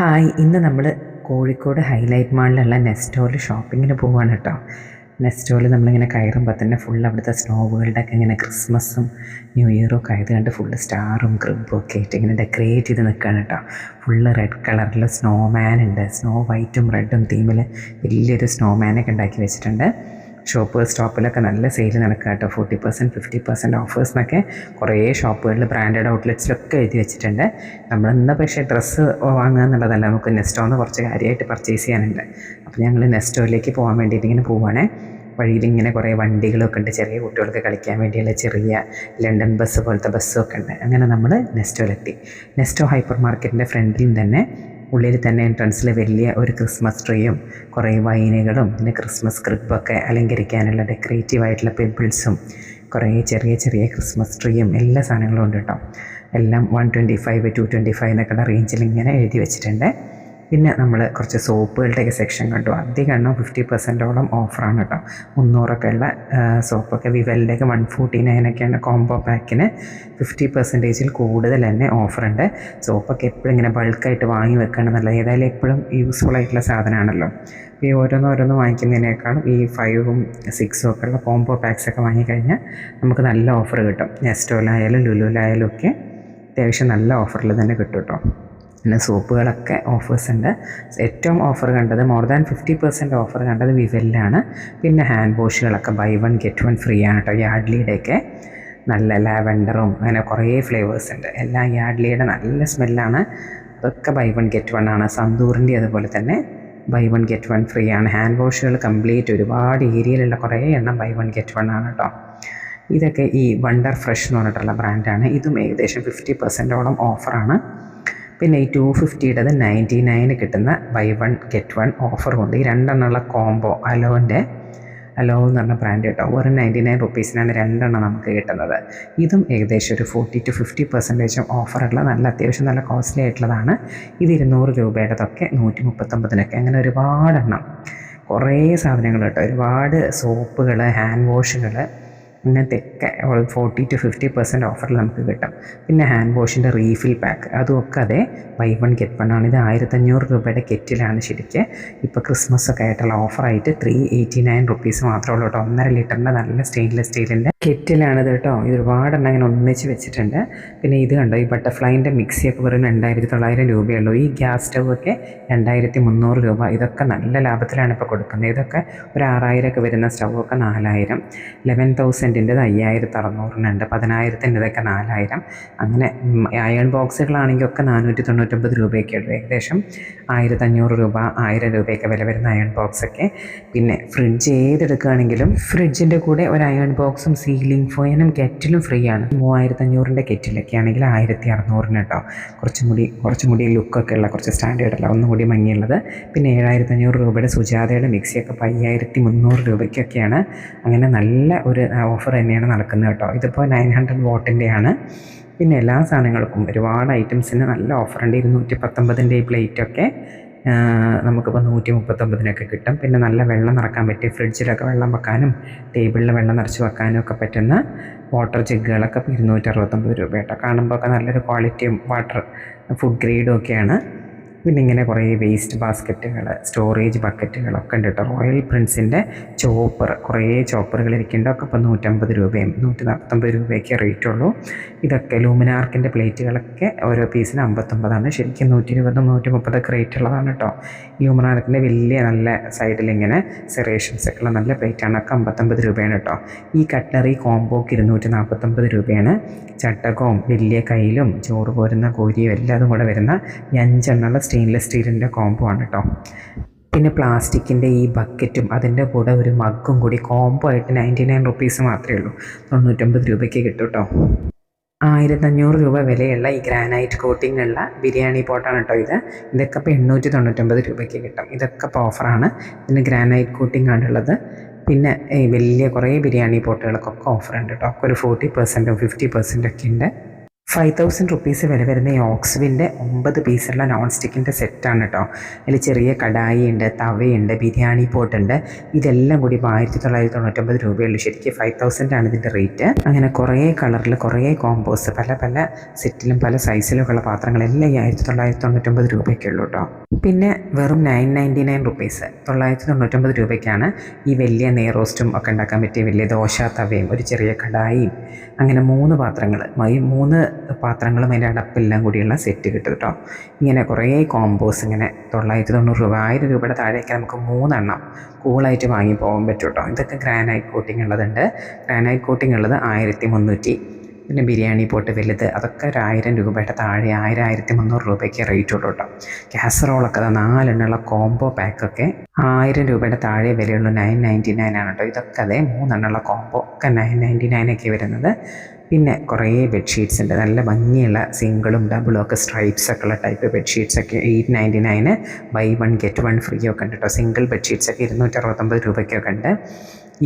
Hi, ഇന്ന് നമ്മൾ Kozhikode highlight മാളിലുള്ള നെസ്റ്റോയിൽ ഷോപ്പിങ്ങിന് പോവുകയാണ് കേട്ടോ. നെസ്റ്റോയിൽ നമ്മളിങ്ങനെ കയറുമ്പോൾ തന്നെ ഫുൾ അവിടുത്തെ സ്നോ വേൾഡൊക്കെ ഇങ്ങനെ ക്രിസ്മസും ന്യൂ ഇയറും ഒക്കെ ആയത് കണ്ട് ഫുള്ള് സ്റ്റാറും ക്രിബും ഒക്കെ ആയിട്ട് ഇങ്ങനെ ഡെക്കറേറ്റ് ചെയ്ത് നിൽക്കുകയാണ് കേട്ടോ. ഫുള്ള് റെഡ് കളറിൽ സ്നോമാൻ ഉണ്ട്. സ്നോ വൈറ്റും റെഡും തീമിൽ വലിയൊരു സ്നോമാനൊക്കെ ഉണ്ടാക്കി വെച്ചിട്ടുണ്ട്. സ്റ്റോപ്പിലൊക്കെ നല്ല സെയിൽ നടക്കുക കേട്ടോ. 40% 50% ഓഫേഴ്സ് എന്നൊക്കെ കുറേ ഷോപ്പുകളിൽ ബ്രാൻഡഡ് ഔട്ട്ലെറ്റ്സിലൊക്കെ എഴുതി വെച്ചിട്ടുണ്ട്. നമ്മളിന്ന് പക്ഷേ ഡ്രസ്സ് വാങ്ങുക എന്നുള്ളതല്ല, നമുക്ക് നെസ്റ്റോന്ന് കുറച്ച് കാര്യമായിട്ട് പർച്ചേസ് ചെയ്യാനുണ്ട്. അപ്പോൾ ഞങ്ങൾ നെസ്റ്റോയിലേക്ക് പോകാൻ വേണ്ടിയിട്ട് ഇങ്ങനെ പോവുകയാണേ. വഴിയിൽ ഇങ്ങനെ കുറേ വണ്ടികളൊക്കെ ഉണ്ട്, ചെറിയ കുട്ടികൾക്ക് കളിക്കാൻ വേണ്ടിയുള്ള ചെറിയ ലണ്ടൻ ബസ് പോലത്തെ ബസ്സൊക്കെ ഉണ്ട്. അങ്ങനെ നമ്മൾ നെസ്റ്റോയിലെത്തി. നെസ്റ്റോ ഹൈപ്പർ മാർക്കറ്റിൻ്റെ ഫ്രണ്ടിൽ തന്നെ ഉള്ളിൽ തന്നെ എൻട്രൻസിൽ വലിയ ഒരു ക്രിസ്മസ് ട്രീയും കുറേ വൈനുകളും പിന്നെ ക്രിസ്മസ് ക്രിബൊക്കെ അലങ്കരിക്കാനുള്ള ഡെക്കറേറ്റീവായിട്ടുള്ള പെബിൾസും കുറേ ചെറിയ ചെറിയ ക്രിസ്മസ് ട്രീയും എല്ലാ സാധനങ്ങളും ഉണ്ട് കേട്ടോ. എല്ലാം 125 225 എന്നൊക്കെയുള്ള റേഞ്ചിൽ ഇങ്ങനെ എഴുതി വെച്ചിട്ടുണ്ട്. പിന്നെ നമ്മൾ കുറച്ച് സോപ്പുകളുടെയൊക്കെ സെക്ഷൻ കണ്ടു. അധികം 50%ഓളം ഓഫറാണ് കേട്ടോ. 300 ഉള്ള സോപ്പൊക്കെ വിവലിൻ്റെയൊക്കെ 149 കോംബോ പാക്കിന് 50% കൂടുതൽ തന്നെ ഓഫറുണ്ട്. സോപ്പൊക്കെ എപ്പോഴും ഇങ്ങനെ ബൾക്കായിട്ട് വാങ്ങി വെക്കുകയാണെന്നല്ല, ഏതായാലും എപ്പോഴും യൂസ്ഫുൾ ആയിട്ടുള്ള സാധനമാണല്ലോ. ഈ ഓരോന്ന് വാങ്ങിക്കുന്നതിനേക്കാളും ഈ 5ഉം 6ഉം ഒക്കെ ഉള്ള കോംബോ പാക്സൊക്കെ വാങ്ങിക്കഴിഞ്ഞാൽ നമുക്ക് നല്ല ഓഫർ കിട്ടും. നെസ്റ്റോയിലായാലും ലുലുവിലായാലും ഒക്കെ അത്യാവശ്യം നല്ല ഓഫറിൽ തന്നെ കിട്ടും കേട്ടോ. പിന്നെ സോപ്പുകളൊക്കെ ഓഫേഴ്സ് ഉണ്ട്. ഏറ്റവും ഓഫർ കണ്ടത് മോർ ദാൻ 50% ഓഫർ കണ്ടത് വിവലിലാണ്. പിന്നെ ഹാൻഡ് വാഷുകളൊക്കെ ബൈ 1 ഗെറ്റ് 1 ഫ്രീ ആണ് കേട്ടോ. യാഡ്ലിയുടെയൊക്കെ നല്ല ലാവൻഡറും അങ്ങനെ കുറേ ഫ്ലേവേഴ്സ് ഉണ്ട്. എല്ലാം യാഡ്ലിയുടെ നല്ല സ്മെല്ലാണ്. അതൊക്കെ ബൈ 1 ഗെറ്റ് 1 ആണ്. സന്തൂറിൻ്റെ അതുപോലെ തന്നെ ബൈ 1 ഗെറ്റ് 1 ഫ്രീ ആണ്. ഹാൻഡ് വാഷുകൾ കംപ്ലീറ്റ് ഒരുപാട് ഏരിയയിലുള്ള കുറേ എണ്ണം ബൈ 1 ഗെറ്റ് 1 ആണ് കേട്ടോ. ഇതൊക്കെ ഈ വണ്ടർ ഫ്രഷ് എന്ന് പറഞ്ഞിട്ടുള്ള ബ്രാൻഡാണ്. ഇതും ഏകദേശം 50%ഓളം ഓഫറാണ്. പിന്നെ ഈ 250യുടേത് 99 കിട്ടുന്ന ബൈ 1 ഗെറ്റ് 1 ഓഫർ കൊണ്ട് ഈ രണ്ടെണ്ണമുള്ള കോംബോ അലോ എന്ന് പറഞ്ഞ ബ്രാൻഡ് കേട്ടോ. വെറും 99 റുപ്പീസിനാണ് രണ്ടെണ്ണം നമുക്ക് കിട്ടുന്നത്. ഇതും ഏകദേശം ഒരു 40 to 50% ഓഫറുള്ള നല്ല അത്യാവശ്യം നല്ല കോസ്റ്റ്ലി ആയിട്ടുള്ളതാണ്. ഇത് 200 രൂപയുടേതൊക്കെ 139 അങ്ങനെ ഒരുപാടെണ്ണം കുറേ സാധനങ്ങൾ കേട്ടോ. ഒരുപാട് സോപ്പുകൾ, ഹാൻഡ് വാഷുകൾ ഇങ്ങനത്തെയൊക്കെ 40 to 50% ഓഫറിൽ നമുക്ക് കിട്ടും. പിന്നെ ഹാൻഡ് വാഷിൻ്റെ റീഫിൽ പാക്ക് അതുമൊക്കെ അതെ ബൈ 1 ഗെറ്റ് 1 ആണ്. ഇത് 1500 രൂപയുടെ കെറ്റിലാണ് ശരിക്ക്. ഇപ്പോൾ ക്രിസ്മസ് ഒക്കെ ആയിട്ടുള്ള ഓഫറായിട്ട് 389 റുപ്പീസ് മാത്രമേ ഉള്ളൂ കേട്ടോ. 1.5 ലിറ്ററിൻ്റെ നല്ല സ്റ്റെയിൻലെസ് സ്റ്റീലിൻ്റെ കെറ്റിലാണിത് കേട്ടോ. ഇത് ഒരുപാടെണ്ണം ഇങ്ങനെ ഒന്നിച്ച് വെച്ചിട്ടുണ്ട്. പിന്നെ ഇത് കണ്ടോ, ഈ ബട്ടർഫ്ലൈൻ്റെ മിക്സിയൊക്കെ വെറും 2900 രൂപയുള്ളൂ. ഈ ഗ്യാസ് സ്റ്റൗവൊക്കെ 2300 രൂപ. ഇതൊക്കെ നല്ല ലാഭത്തിലാണ് ഇപ്പോൾ കൊടുക്കുന്നത്. ഇതൊക്കെ ഒരു 6000 വരുന്ന സ്റ്റൗവൊക്കെ 4000, 11,000ൻ്റെത് 5600 10,000ൻ്റെതൊക്കെ 4000. അങ്ങനെ അയൺ ബോക്സുകളാണെങ്കിൽ ഒക്കെ 499 രൂപയൊക്കെ ഉള്ളൂ. ഏകദേശം 1500 രൂപ 1000 രൂപയൊക്കെ വില വരുന്ന അയൺ ബോക്സൊക്കെ. പിന്നെ ഫ്രിഡ്ജ് ഏതെടുക്കുകയാണെങ്കിലും ഫ്രിഡ്ജിൻ്റെ കൂടെ ഒരു അയൺ ബോക്സും സീലിംഗ് ഫാനും കെറ്റിലും ഫ്രീ ആണ്. 3500ൻ്റെ കെറ്റിലൊക്കെ ആണെങ്കിൽ 1600 കേട്ടോ. കുറച്ചും കൂടി ലുക്കൊക്കെ ഉള്ള കുറച്ച് സ്റ്റാൻഡേർഡ് അല്ല, ഒന്നും കൂടി ഭംഗിയുള്ളത്. പിന്നെ 7500 രൂപയുടെ സുജാതയുടെ മിക്സിയൊക്കെ 5300 രൂപയ്ക്കൊക്കെയാണ്. അങ്ങനെ നല്ല ഒരു ഓഫർ തന്നെയാണ് നടക്കുന്നത് കേട്ടോ. ഇതിപ്പോൾ 900 വാട്ടിൻ്റെയാണ്. പിന്നെ എല്ലാ സാധനങ്ങൾക്കും ഒരുപാട് ഐറ്റംസിന് നല്ല ഓഫറുണ്ട്. 219ൻ്റെ ഈ പ്ലേറ്റൊക്കെ നമുക്കിപ്പോൾ 139 കിട്ടും. പിന്നെ നല്ല വെള്ളം നിറക്കാൻ പറ്റിയ ഫ്രിഡ്ജിലൊക്കെ വെള്ളം വെക്കാനും ടേബിളിൽ വെള്ളം നിറച്ച് വെക്കാനും ഒക്കെ പറ്റുന്ന വാട്ടർ ജഗ്ഗുകളൊക്കെ 269 രൂപ കേട്ടോ. കാണുമ്പോൾ ഒക്കെ നല്ലൊരു ക്വാളിറ്റിയും വാട്ടർ ഫുഡ് ഗ്രേഡും ഒക്കെയാണ്. പിന്നെ ഇങ്ങനെ കുറേ വേസ്റ്റ് ബാസ്ക്കറ്റുകൾ, സ്റ്റോറേജ് ബക്കറ്റുകളൊക്കെ ഉണ്ട് കേട്ടോ. റോയൽ പ്രിൻസിൻ്റെ കുറേ ചോപ്പറുകൾ ഇരിക്കുന്നുണ്ട്. ഒക്കെ ഇപ്പോൾ 150 രൂപയും 149 രൂപയൊക്കെ റേറ്റുള്ളൂ. ഇതൊക്കെ ലൂമിനാർക്കിൻ്റെ പ്ലേറ്റുകളൊക്കെ ഓരോ പീസിന് 59ആണ്. ശരിക്കും 120 130 റേറ്റ് ഉള്ളതാണ് കേട്ടോ. ലൂമിനാർക്കിൻ്റെ വലിയ നല്ല സൈഡിലിങ്ങനെ സെറേഷൻസ് ഒക്കെ ഉള്ള നല്ല പ്ലേറ്റാണ്. ഒക്കെ 59 രൂപയാണ് കേട്ടോ. ഈ കട്ട്ലറി കോംബോക്ക് 249 രൂപയാണ്. ചട്ടകവും വലിയ കയ്യിലും ചോറ് പോരുന്ന കോരിയും എല്ലാതും കൂടെ വരുന്ന 5 എണ്ണമുള്ള സ്റ്റെയിൻലെസ് സ്റ്റീലിൻ്റെ കോംബോ ആണ് കേട്ടോ. പിന്നെ പ്ലാസ്റ്റിക്കിൻ്റെ ഈ ബക്കറ്റും അതിൻ്റെ കൂടെ ഒരു മഗ്ഗും കൂടി കോംബോ ആയിട്ട് 99 റുപ്പീസ് മാത്രമേ ഉള്ളൂ. 99 രൂപയ്ക്ക് കിട്ടും കേട്ടോ. 1500 രൂപ വിലയുള്ള ഈ ഗ്രാനൈറ്റ് കോട്ടിംഗ് ഉള്ള ബിരിയാണി പോട്ടാണ് കേട്ടോ. ഇതൊക്കെ ഇപ്പോൾ 899 രൂപയ്ക്ക് കിട്ടും. ഇതൊക്കെ ഇപ്പോൾ ഓഫറാണ്. പിന്നെ ഗ്രാനൈറ്റ് കോട്ടിംഗ് ആണുള്ളത്. പിന്നെ വലിയ കുറേ ബിരിയാണി പോട്ടുകൾക്കൊക്കെ ഓഫറുണ്ട് കേട്ടോ. ഒക്കെ ഒരു 40%ഉം 50% ഒക്കെ ഉണ്ട്. ₹5000 വില വരുന്ന ഈ ഓക്സ്വിൻ്റെ 9 പീസുള്ള നോൺ സ്റ്റിക്കിൻ്റെ സെറ്റാണ് കേട്ടോ. അതിൽ ചെറിയ കടായി ഉണ്ട്, തവയുണ്ട്, ബിരിയാണി പോട്ടുണ്ട്. ഇതെല്ലാം കൂടി ഇപ്പോൾ ₹1999 ശരിക്കും 5000 ആണ് ഇതിൻ്റെ റേറ്റ്. അങ്ങനെ കുറേ കളറിൽ കുറേ കോമ്പോസ് പല പല സെറ്റിലും പല സൈസിലുമുള്ള പാത്രങ്ങളെല്ലാം ഈ ₹1999 ഉള്ളൂ കേട്ടോ. പിന്നെ വെറും ₹999 ₹999 ഈ വലിയ നെയ്റോസ്റ്റും ഒക്കെ ഉണ്ടാക്കാൻ പറ്റിയ വലിയ ദോശ തവയും ഒരു ചെറിയ കടായിയും അങ്ങനെ 3 പാത്രങ്ങൾ, ഈ 3 പാത്രങ്ങളും അതിൻ്റെ അടപ്പെല്ലാം കൂടിയുള്ള സെറ്റ് കിട്ടും കേട്ടോ. ഇങ്ങനെ കുറേ കോമ്പോസ് ഇങ്ങനെ ₹990 ₹1000 താഴേക്ക് നമുക്ക് 3 എണ്ണം കൂളായിട്ട് വാങ്ങി പോകാൻ പറ്റും കേട്ടോ. ഇതൊക്കെ ഗ്രാനൈറ്റ് കോട്ടിംഗ് ഉള്ളതുണ്ട്. ഗ്രാനൈറ്റ് കോട്ടിംഗ് ഉള്ളത് 1300. പിന്നെ ബിരിയാണി പോട്ട് വലുത് അതൊക്കെ ₹1000 താഴെ 1300 റേറ്റ് ഉള്ളൂ കേട്ടോ. കാസറോളൊക്കെ 4 എണ്ണമുള്ള കോംബോ പാക്കൊക്കെ ₹1000 താഴെ വിലയുള്ളൂ, 999 ആണ് കേട്ടോ. ഇതൊക്കെ അതെ 3 എണ്ണമുള്ള കോംബോ ഒക്കെ 999 വരുന്നത്. പിന്നെ കുറേ ബെഡ്ഷീറ്റ്സ് ഉണ്ട്, നല്ല ഭംഗിയുള്ള സിംഗിളും ഡബിളും ഒക്കെ സ്ട്രൈപ്സൊക്കെ ഉള്ള ടൈപ്പ് ബെഡ്ഷീറ്റ്സൊക്കെ 899 ബൈ 1 ഗെറ്റ് 1 ഫ്രീ ഒക്കെ ഉണ്ട് കേട്ടോ. സിംഗിൾ ബെഡ്ഷീറ്റ്സൊക്കെ ₹269 ഉണ്ട്.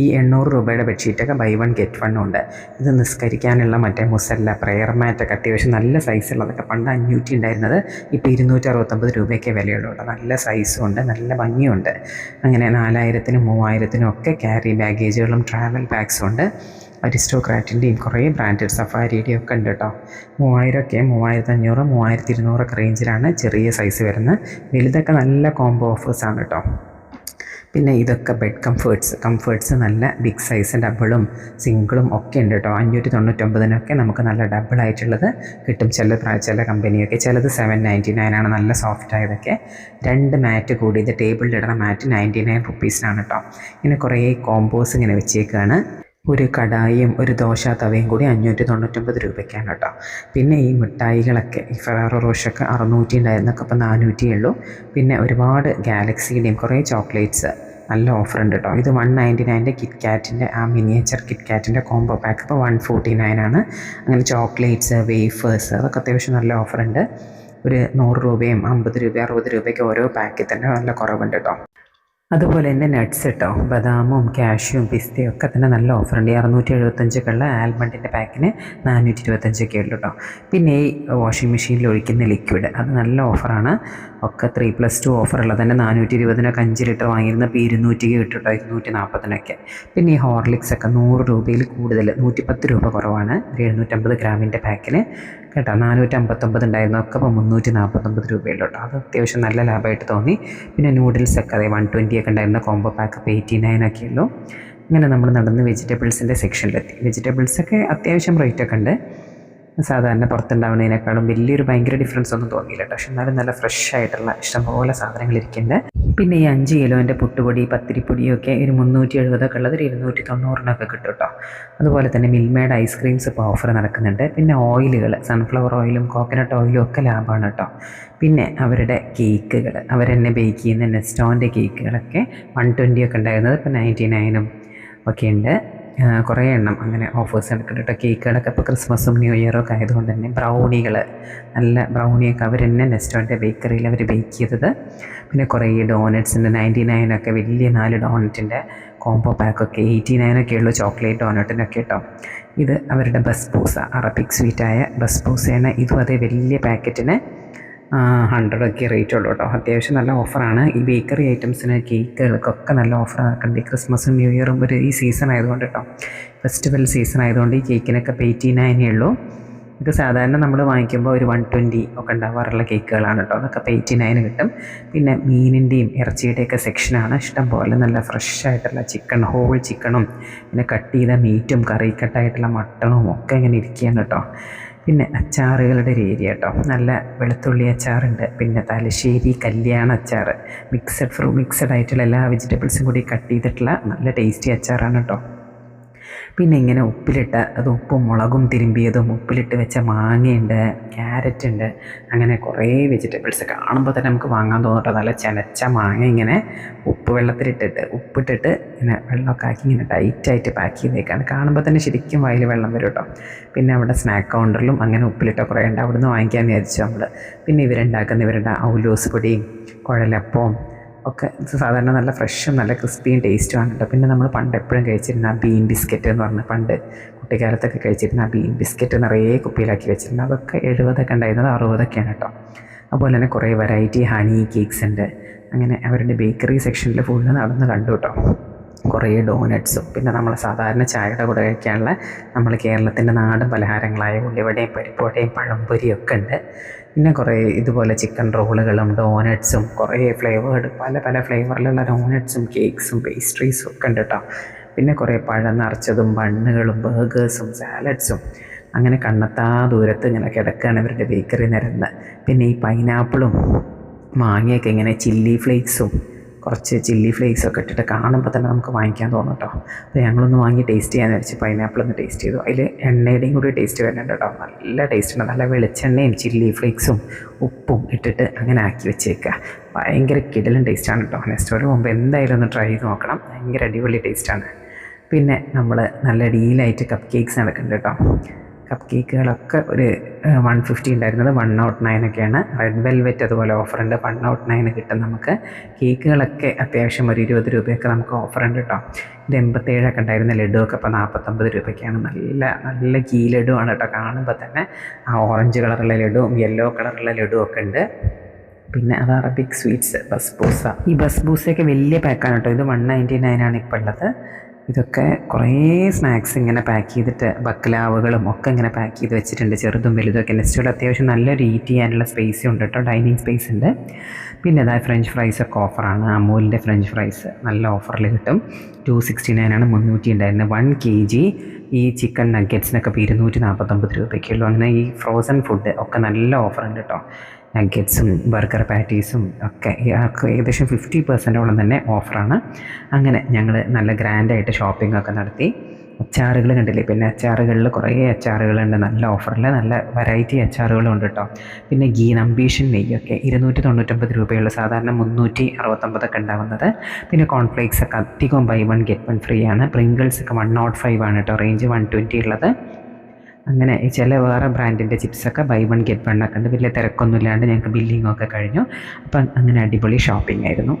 ഈ ₹800 ബെഡ്ഷീറ്റൊക്കെ ബൈ 1 ഗെറ്റ് 1 ഉണ്ട്. ഇത് നിസ്കരിക്കാനുള്ള മറ്റേ മുസല്ല പ്രെയർ മാറ്റൊക്കെ അത്യാവശ്യം നല്ല സൈസുള്ളതൊക്കെ പണ്ട് 500 ഉണ്ടായിരുന്നത് ഇപ്പോൾ ₹269 വിലയുള്ളൂ കേട്ടോ. നല്ല സൈസും ഉണ്ട്, നല്ല ഭംഗിയുണ്ട്. അങ്ങനെ 4000-നും 3000-നും ഒക്കെ ക്യാരി ബാഗേജുകളും ട്രാവൽ ബാഗ്സും ഉണ്ട്. അരിസ്റ്റോക്രാറ്റിൻ്റെയും കുറേ ബ്രാൻഡഡ് സഫാരിയുടെയും ഒക്കെ ഉണ്ട് കേട്ടോ. 3000 3500 3200 റേഞ്ചിലാണ് ചെറിയ സൈസ് വരുന്നത്. വലുതൊക്കെ നല്ല കോംബോ ഓഫേഴ്സാണ് കേട്ടോ. പിന്നെ ഇതൊക്കെ ബെഡ് കംഫേർട്ട്സ് നല്ല ബിഗ് സൈസ് ഡബിളും സിംഗിളും ഒക്കെ ഉണ്ട് കേട്ടോ. 599 നമുക്ക് നല്ല ഡബിളായിട്ടുള്ളത് കിട്ടും. ചില കമ്പനിയൊക്കെ ചിലത് 799 ആണ്, നല്ല സോഫ്റ്റ് ആയതൊക്കെ. 2 മാറ്റ് കൂടി ഇത് ടേബിളിലിടണ മാറ്റ് ₹99 കേട്ടോ. ഇങ്ങനെ കുറേ കോമ്പോസ് ഇങ്ങനെ വെച്ചേക്കാണ്. ഒരു കടായും ഒരു ദോശ തവയും കൂടി ₹599 കേട്ടോ. പിന്നെ ഈ മിഠായികളൊക്കെ ഈ ഫെറാറോ റോഷൊക്കെ 600 ഉണ്ടായിരുന്നൊക്കെ ഇപ്പോൾ 400 ഉള്ളൂ. പിന്നെ ഒരുപാട് ഗാലക്സിയുടെയും കുറേ ചോക്ലേറ്റ്സ് നല്ല ഓഫർ ഉണ്ട് കേട്ടോ. ഇത് 199 കിറ്റ്കാറ്റിൻ്റെ ആ മിനിയേച്ചർ കിറ്റ്കാറ്റിൻ്റെ കോംബോ പാക്ക് ഇപ്പോൾ 149 ആണ്. അങ്ങനെ ചോക്ലേറ്റ്സ് വേഫേഴ്സ് അതൊക്കെ അത്യാവശ്യം നല്ല ഓഫറുണ്ട്. ഒരു ₹100 ₹50 ₹60 ഓരോ പാക്കിൽ തന്നെ നല്ല കുറവുണ്ട് കേട്ടോ. അതുപോലെ തന്നെ നട്ട്സ് കേട്ടോ, ബദാമും കാഷ്യും പിസ്തയും ഒക്കെ തന്നെ നല്ല ഓഫറുണ്ട്. 675 ആൽമണ്ടിൻ്റെ പാക്കിന് 425 ഉള്ളൂ കേട്ടോ. പിന്നെ ഈ വാഷിംഗ് മെഷീനിൽ ഒഴിക്കുന്ന ലിക്വിഡ് അത് നല്ല ഓഫറാണ്. ഒക്കെ 3+2 ഓഫറുള്ളത് തന്നെ 420 5 ലിറ്റർ വാങ്ങിയിരുന്ന ഇപ്പോൾ 200 കിട്ടും കേട്ടോ, 240 പിന്നെ ഈ ഹോർലിക്സ് ഒക്കെ ₹100 കൂടുതൽ, ₹110 കുറവാണ്. ഒരു 750 ഗ്രാമിൻ്റെ പാക്കിന് കേട്ടോ. 459 ഉണ്ടായിരുന്നു, ഒക്കെ ഇപ്പോൾ ₹349 ഉള്ളൂ കേട്ടോ. അത് അത്യാവശ്യം നല്ല ലാഭമായിട്ട് തോന്നി. പിന്നെ നൂഡിൽസൊക്കെ അതെ 120 ഉണ്ടായിരുന്ന കോംബോ പാക്ക് ഇപ്പോൾ 89 ഉള്ളൂ. ഇങ്ങനെ നമ്മൾ നടന്ന് വെജിറ്റബിൾസിൻ്റെ സെക്ഷനിലെത്തി. വെജിറ്റബിൾസൊക്കെ അത്യാവശ്യം റേറ്റൊക്കെ ഉണ്ട്. സാധാരണ പുറത്തുണ്ടാവുന്നതിനേക്കാളും വലിയൊരു ഭയങ്കര ഡിഫറൻസ് ഒന്നും തോന്നിയില്ല കേട്ടോ. പക്ഷെ എന്നാലും നല്ല ഫ്രഷ് ആയിട്ടുള്ള ഇഷ്ടംപോലെ സാധനങ്ങൾ ഇരിക്കുന്നുണ്ട്. പിന്നെ ഈ 5 കിലോൻ്റെ പുട്ടുപൊടി പത്തിരിപ്പൊടിയൊക്കെ ഒരു 370 ഉള്ളത് ഒരു 290 കിട്ടും കേട്ടോ. അതുപോലെ തന്നെ മിൽമയുടെ ഐസ്ക്രീംസ് ഇപ്പോൾ ഓഫർ നടക്കുന്നുണ്ട്. പിന്നെ ഓയിലുകൾ സൺഫ്ലവർ ഓയിലും കോക്കനട്ട് ഓയിലും ഒക്കെ ലാഭമാണ് കേട്ടോ. പിന്നെ അവരുടെ കേക്കുകൾ അവരെന്നെ ബേക്ക് ചെയ്യുന്ന നെസ്റ്റോൻ്റെ കേക്കുകളൊക്കെ 120 ഉണ്ടായിരുന്നത് ഇപ്പോൾ 99 ഒക്കെ ഉണ്ട്. കുറേ എണ്ണം അങ്ങനെ ഓഫേഴ്സ് എടുക്കുന്നുണ്ട് കേട്ടോ. കേക്കുകളൊക്കെ ഇപ്പോൾ ക്രിസ്മസും ന്യൂ ഇയറും ഒക്കെ ആയതുകൊണ്ട് തന്നെ ബ്രൗണികൾ നല്ല ബ്രൗണിയൊക്കെ അവർ തന്നെ നെസ്റ്റോൻ്റെ ബേക്കറിയിൽ അവർ ബേക്ക് ചെയ്തത്. പിന്നെ കുറേ ഡോനറ്റ്സിൻ്റെ 99 വലിയ 4 ഡോനറ്റിൻ്റെ കോംബോ പാക്കൊക്കെ 89 ഉള്ളൂ. ചോക്ലേറ്റ് ഡോനറ്റിനൊക്കെ കേട്ടോ. ഇത് അവരുടെ ബസ്ബൂസ അറബിക് സ്വീറ്റായ ബസ്ബൂസയാണ്. ഇതും അതേ വലിയ പാക്കറ്റിന് 100 റേറ്റ് ഉള്ളൂ കേട്ടോ. അത്യാവശ്യം നല്ല ഓഫറാണ്. ഈ ബേക്കറി ഐറ്റംസിന് കേക്കുകൾക്കൊക്കെ നല്ല ഓഫർ നടക്കുന്നുണ്ട്. ഈ ക്രിസ്മസും ന്യൂ ഇയറും ഒരു ഈ സീസൺ ആയതുകൊണ്ട് കേട്ടോ, ഫെസ്റ്റിവൽ സീസൺ ആയതുകൊണ്ട് ഈ കേക്കിനൊക്കെ ഇപ്പോൾ 89 ഉള്ളൂ. ഇത് സാധാരണ നമ്മൾ വാങ്ങിക്കുമ്പോൾ ഒരു 120 ഒക്കെ ഉണ്ടാവാറുള്ള കേക്കുകളാണ് കേട്ടോ. അതൊക്കെ ഇപ്പോൾ 89 കിട്ടും. പിന്നെ മീനിൻ്റെയും ഇറച്ചിയുടെയൊക്കെ സെക്ഷനാണ്. ഇഷ്ടം പോലെ നല്ല ഫ്രഷ് ആയിട്ടുള്ള ചിക്കൻ, ഹോൾ ചിക്കണും പിന്നെ കട്ട് ചെയ്ത മീറ്റും കറി കട്ടായിട്ടുള്ള മട്ടണും ഒക്കെ ഇങ്ങനെ ഇരിക്കുകയാണ് കേട്ടോ. പിന്നെ അച്ചാറുകളുടെ ഒരു ഏരിയ കേട്ടോ. നല്ല വെളുത്തുള്ളി അച്ചാറുണ്ട്, പിന്നെ തലശ്ശേരി കല്യാണ അച്ചാർ, മിക്സഡ് ആയിട്ടുള്ള എല്ലാ വെജിറ്റബിൾസും കൂടി കട്ട് ചെയ്തിട്ടുള്ള നല്ല ടേസ്റ്റി അച്ചാറാണ് കേട്ടോ. പിന്നെ ഇങ്ങനെ ഉപ്പിലിട്ട അത് ഉപ്പും മുളകും തിരുമ്പിയതും ഉപ്പിലിട്ട് വെച്ച മാങ്ങയുണ്ട്, ക്യാരറ്റ് ഉണ്ട്, അങ്ങനെ കുറേ വെജിറ്റബിൾസ് കാണുമ്പോൾ തന്നെ നമുക്ക് വാങ്ങാൻ തോന്നട്ടോ. നല്ല ചെനച്ച മാങ്ങ ഇങ്ങനെ ഉപ്പിട്ടിട്ട് ഇങ്ങനെ വെള്ളമൊക്കെ ആക്കി ഇങ്ങനെ ടൈറ്റായിട്ട് പാക്ക് ചെയ്തേക്കാണ്. കാണുമ്പോൾ തന്നെ ശരിക്കും വായിൽ വെള്ളം വരും കേട്ടോ. പിന്നെ അവിടെ സ്നാക്ക് കൗണ്ടറിലും അങ്ങനെ ഉപ്പിലിട്ട കുറേ ഉണ്ട്, അവിടെ നിന്ന് വാങ്ങിക്കാൻ വിചാരിച്ചു നമ്മൾ. പിന്നെ ഇവരുടെ ഔലോസ് പൊടിയും കുഴലപ്പവും ഒക്കെ സാധാരണ നല്ല ഫ്രഷും നല്ല ക്രിസ്പിയും ടേസ്റ്റുമാണ് കേട്ടോ. പിന്നെ നമ്മൾ പണ്ട് എപ്പോഴും കഴിച്ചിരുന്ന ബീൻ ബിസ്ക്കറ്റ് എന്ന് പറഞ്ഞ് പണ്ട് കുട്ടിക്കാലത്തൊക്കെ കഴിച്ചിരുന്ന ആ ബീൻ ബിസ്ക്കറ്റ് നിറയെ കുപ്പിയിലാക്കി വെച്ചിരുന്നു. അതൊക്കെ 70 ഉണ്ടായിരുന്നത് 60 കേട്ടോ. അതുപോലെ തന്നെ കുറേ വെറൈറ്റി ഹണി കേക്ക്സ് ഉണ്ട്. അങ്ങനെ അവരുടെ ബേക്കറി സെക്ഷനിൽ ഫുള്ള് നടന്ന് കണ്ടു കേട്ടോ. കുറേ ഡോനറ്റ്സും പിന്നെ നമ്മൾ സാധാരണ ചായയുടെ കൂടെ കഴിക്കാനുള്ള നമ്മൾ കേരളത്തിൻ്റെ നാടൻ പലഹാരങ്ങളായ ഉള്ളിവടയും പരിപ്പുവടയും പഴംപൊരിയും ഒക്കെ ഉണ്ട്. പിന്നെ കുറേ ഇതുപോലെ ചിക്കൻ റോളുകളും ഡോനറ്റ്സും കുറേ ഫ്ലേവേർഡ് പല പല ഫ്ലേവറിലുള്ള ഡോനറ്റ്സും കേക്ക്സും പേസ്ട്രീസും ഒക്കെ ഉണ്ട് കേട്ടോ. പിന്നെ കുറേ പഴം നിറച്ചതും ബണ്ണുകളും ബർഗേഴ്സും സാലഡ്സും അങ്ങനെ കണ്ണെത്താ ദൂരത്ത് ഇങ്ങനെ കിടക്കുകയാണ് ഇവരുടെ ബേക്കറി നിരന്ന്. പിന്നെ ഈ പൈനാപ്പിളും മാങ്ങയൊക്കെ ഇങ്ങനെ ചില്ലി ഫ്ലേക്സും കുറച്ച് ചില്ലി ഫ്ലേക്സൊക്കെ ഇട്ടിട്ട് കാണുമ്പോൾ തന്നെ നമുക്ക് വാങ്ങിക്കാൻ തോന്നും കേട്ടോ. അപ്പോൾ ഞങ്ങളൊന്ന് വാങ്ങി ടേസ്റ്റ് ചെയ്യാമെന്ന് വെച്ച് പൈനാപ്പിൾ ഒന്ന് ടേസ്റ്റ് ചെയ്തു. അതിൽ എണ്ണയുടെയും കൂടി ടേസ്റ്റ് വരുന്നുണ്ട് കേട്ടോ. നല്ല ടേസ്റ്റ് ഉണ്ട്. നല്ല വെളിച്ചെണ്ണയും ചില്ലി ഫ്ലേക്സും ഉപ്പും ഇട്ടിട്ട് അങ്ങനെ ആക്കി വെച്ചേക്കുക. ഭയങ്കര കിടിലൻ ടേസ്റ്റാണ് കേട്ടോ. നെക്സ്റ്റ് മുമ്പ് എന്തായാലും ഒന്ന് ട്രൈ ചെയ്ത് നോക്കണം. ഭയങ്കര അടിപൊളി ടേസ്റ്റാണ്. പിന്നെ നമ്മൾ നല്ല ഡീലായിട്ട് കപ്പ് കേക്ക്സ് നടക്കുന്നുണ്ട് കേട്ടോ. കപ്പ് കേക്കുകളൊക്കെ ഒരു 150 ഉണ്ടായിരുന്നത് 109 റെഡ് വെൽവെറ്റ് അതുപോലെ ഓഫറുണ്ട്. 109 കിട്ടും നമുക്ക്. കേക്കുകളൊക്കെ അത്യാവശ്യം ഒരു 20 രൂപയൊക്കെ നമുക്ക് ഓഫറുണ്ട് കേട്ടോ. ഇത് 87 ഉണ്ടായിരുന്ന ലഡുവൊക്കെ ഇപ്പോൾ 49 രൂപയ്ക്കാണ്. നല്ല നല്ല ഗീ ലഡുവാണ് കേട്ടോ. കാണുമ്പോൾ തന്നെ ആ ഓറഞ്ച് കളറുള്ള ലഡുവും യെല്ലോ കളറുള്ള ലഡുവൊക്കെ ഉണ്ട്. പിന്നെ അത് അറബിക് സ്വീറ്റ്സ് ബസ്ബൂസ. ഈ ബസ്ബൂസയൊക്കെ വലിയ പാക്കാണ് കേട്ടോ. ഇത് 199 ഇപ്പോൾ ഉള്ളത്. ഇതൊക്കെ കുറേ സ്നാക്സ് ഇങ്ങനെ പാക്ക് ചെയ്തിട്ട് ബക്ലാവുകളും ഒക്കെ ഇങ്ങനെ പാക്ക് ചെയ്ത് വെച്ചിട്ടുണ്ട്, ചെറുതും വലുതൊക്കെ. നെക്സ്റ്റ് അത്യാവശ്യം നല്ലൊരു ഈറ്റ് ചെയ്യാനുള്ള സ്പേസും ഉണ്ട് കേട്ടോ. ഡൈനിങ് സ്പേസ് ഉണ്ട്. പിന്നെ അതായത് ഫ്രഞ്ച് ഫ്രൈസൊക്കെ ഓഫറാണ്. അമൂലിൻ്റെ ഫ്രഞ്ച് ഫ്രൈസ് നല്ല ഓഫറിൽ കിട്ടും. 269 300 ഉണ്ടായിരുന്നത്. 1 kg ഈ ചിക്കൻ നഗ്ഗറ്റ്സിനൊക്കെ ഇപ്പോൾ 249 രൂപയ്ക്കുള്ളൂ. അങ്ങനെ ഈ ഫ്രോസൺ ഫുഡ് ഒക്കെ നല്ല ഓഫറുണ്ട് കേട്ടോ. നഗ്ഗറ്റ്സും ബർഗർ പാറ്റീസും ഒക്കെ ഏകദേശം 50% തന്നെ ഓഫറാണ്. അങ്ങനെ ഞങ്ങൾ നല്ല ഗ്രാൻഡായിട്ട് ഷോപ്പിംഗൊക്കെ നടത്തി. അച്ചാറുകൾ കണ്ടില്ലേ? പിന്നെ അച്ചാറുകളിൽ കുറേ അച്ചാറുകളുണ്ട് നല്ല ഓഫറിൽ. നല്ല വെറൈറ്റി അച്ചാറുകളും ഉണ്ട് കേട്ടോ. പിന്നെ ഗീ നമ്പീഷൻ നെയ്യൊക്കെ 299 രൂപയുള്ള സാധാരണ 369 ഉണ്ടാവുന്നത്. പിന്നെ കോൺഫ്ലേക്സ് ഒക്കെ അധികം ബൈ 1 get 1 ഫ്രീ ആണ്. പ്രിങ്കിൾസ് ഒക്കെ 105 ആണ് കേട്ടോ. റേഞ്ച് 120 ഉള്ളത്. അങ്ങനെ ചില വേറെ ബ്രാൻഡിൻ്റെ ചിപ്സൊക്കെ ബൈ 1 get 1 ഒക്കെ ഉണ്ട്. വലിയ തിരക്കൊന്നും ഇല്ലാണ്ട് ഞങ്ങൾക്ക് ബില്ലിങ്ങൊക്കെ കഴിഞ്ഞു. അപ്പം അങ്ങനെ അടിപൊളി ഷോപ്പിംഗ് ആയിരുന്നു.